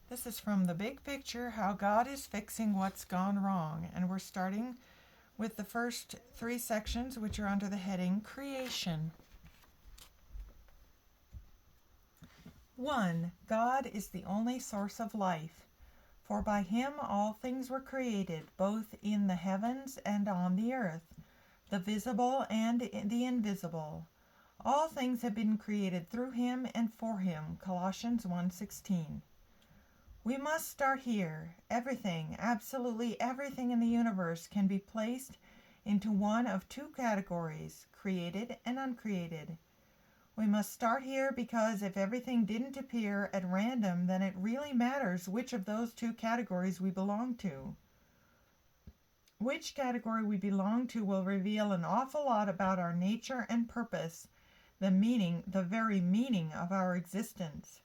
This is from The Big Picture, How God is Fixing What's Gone Wrong. And we're starting with the first three sections, which are under the heading Creation. 1. God is the only source of life. For by him all things were created, both in the heavens and on the earth, the visible and the invisible. All things have been created through him and for him. Colossians 1:16. We must start here. Everything, absolutely everything in the universe can be placed into one of two categories, created and uncreated. We must start here because if everything didn't appear at random, then it really matters which of those two categories we belong to. Which category we belong to will reveal an awful lot about our nature and purpose, the very meaning of our existence.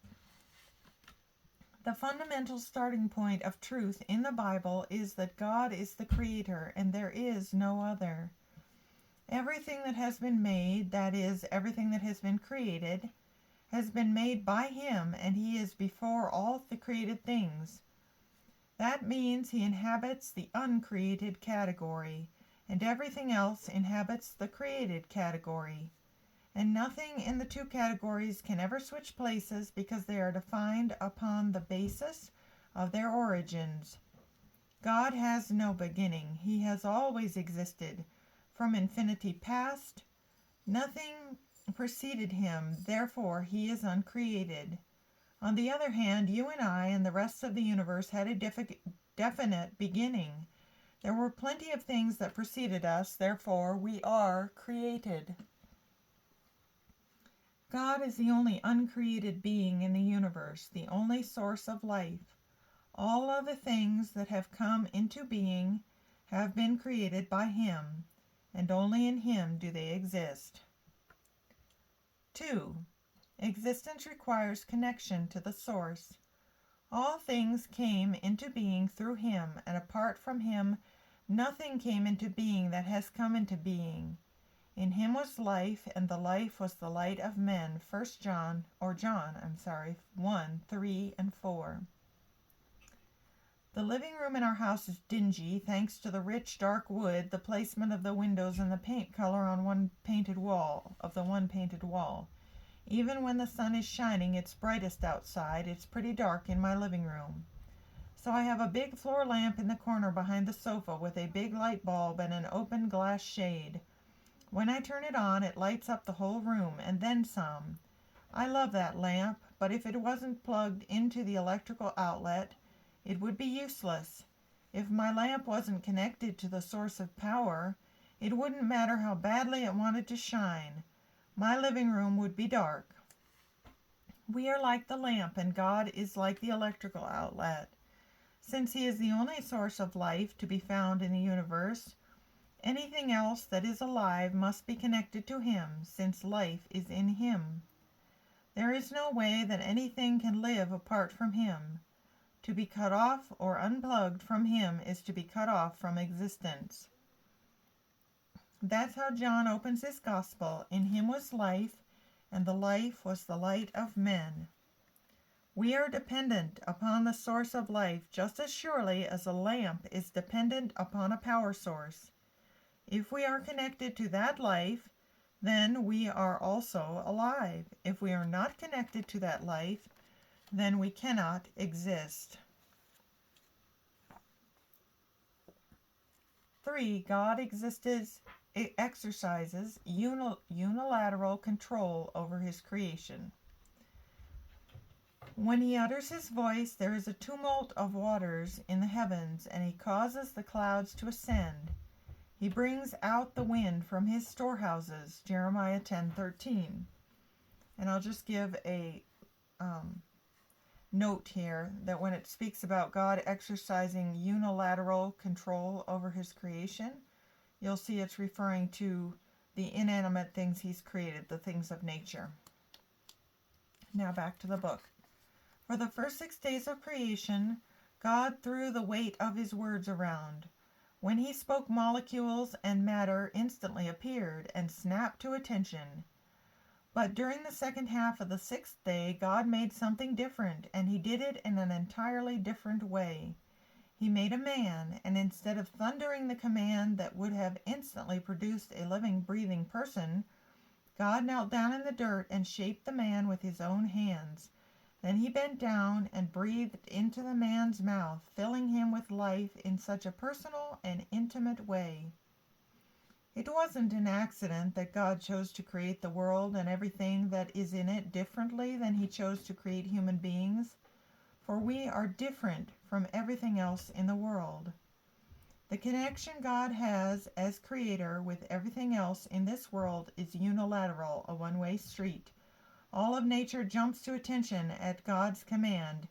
The fundamental starting point of truth in the Bible is that God is the Creator and there is no other. Everything that has been made, that is, everything that has been created, has been made by Him, and He is before all the created things. That means He inhabits the uncreated category, and everything else inhabits the created category. And nothing in the two categories can ever switch places because they are defined upon the basis of their origins. God has no beginning. He has always existed. From infinity past, nothing preceded him, therefore he is uncreated. On the other hand, you and I and the rest of the universe had a definite beginning. There were plenty of things that preceded us, therefore we are created. God is the only uncreated being in the universe, the only source of life. All of the things that have come into being have been created by Him, and only in Him do they exist. 2. Existence requires connection to the source. All things came into being through Him, and apart from Him, nothing came into being that has come into being. In him was life, and the life was the light of men. 1 John 1, 3, and 4. The living room in our house is dingy, thanks to the rich, dark wood, the placement of the windows, and the paint color on the one painted wall. Even when the sun is shining its brightest outside, it's pretty dark in my living room. So I have a big floor lamp in the corner behind the sofa with a big light bulb and an open glass shade. When I turn it on, it lights up the whole room, and then some. I love that lamp, but if it wasn't plugged into the electrical outlet, it would be useless. If my lamp wasn't connected to the source of power, it wouldn't matter how badly it wanted to shine. My living room would be dark. We are like the lamp, and God is like the electrical outlet. Since He is the only source of life to be found in the universe, anything else that is alive must be connected to Him, since life is in Him. There is no way that anything can live apart from Him. To be cut off or unplugged from Him is to be cut off from existence. That's how John opens his gospel. In Him was life, and the life was the light of men. We are dependent upon the source of life just as surely as a lamp is dependent upon a power source. If we are connected to that life, then we are also alive. If we are not connected to that life, then we cannot exist. 3. God exercises unilateral control over His creation. When He utters His voice, there is a tumult of waters in the heavens, and He causes the clouds to ascend. He brings out the wind from His storehouses, Jeremiah 10:13. And I'll just give a note here that when it speaks about God exercising unilateral control over His creation, you'll see it's referring to the inanimate things He's created, the things of nature. Now back to the book. For the first 6 days of creation, God threw the weight of His words around. When He spoke, molecules and matter instantly appeared and snapped to attention. But during the second half of the sixth day, God made something different, and he did it in an entirely different way. He made a man, and instead of thundering the command that would have instantly produced a living, breathing person, God knelt down in the dirt and shaped the man with his own hands. Then he bent down and breathed into the man's mouth, filling him with life in such a personal and intimate way. It wasn't an accident that God chose to create the world and everything that is in it differently than he chose to create human beings, for we are different from everything else in the world. The connection God has as creator with everything else in this world is unilateral, a one-way street. All of nature jumps to attention at God's command.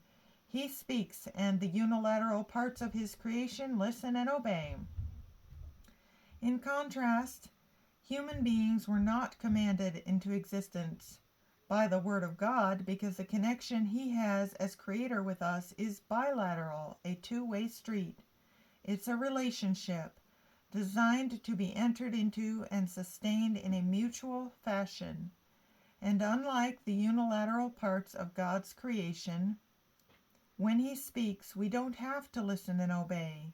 He speaks, and the unilateral parts of his creation listen and obey. In contrast, human beings were not commanded into existence by the Word of God because the connection he has as creator with us is bilateral, a two-way street. It's a relationship designed to be entered into and sustained in a mutual fashion. And unlike the unilateral parts of God's creation, when he speaks, we don't have to listen and obey.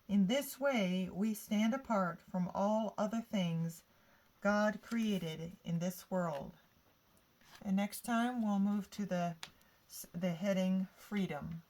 In this way, we stand apart from all other things God created in this world. And next time, we'll move to the heading Freedom.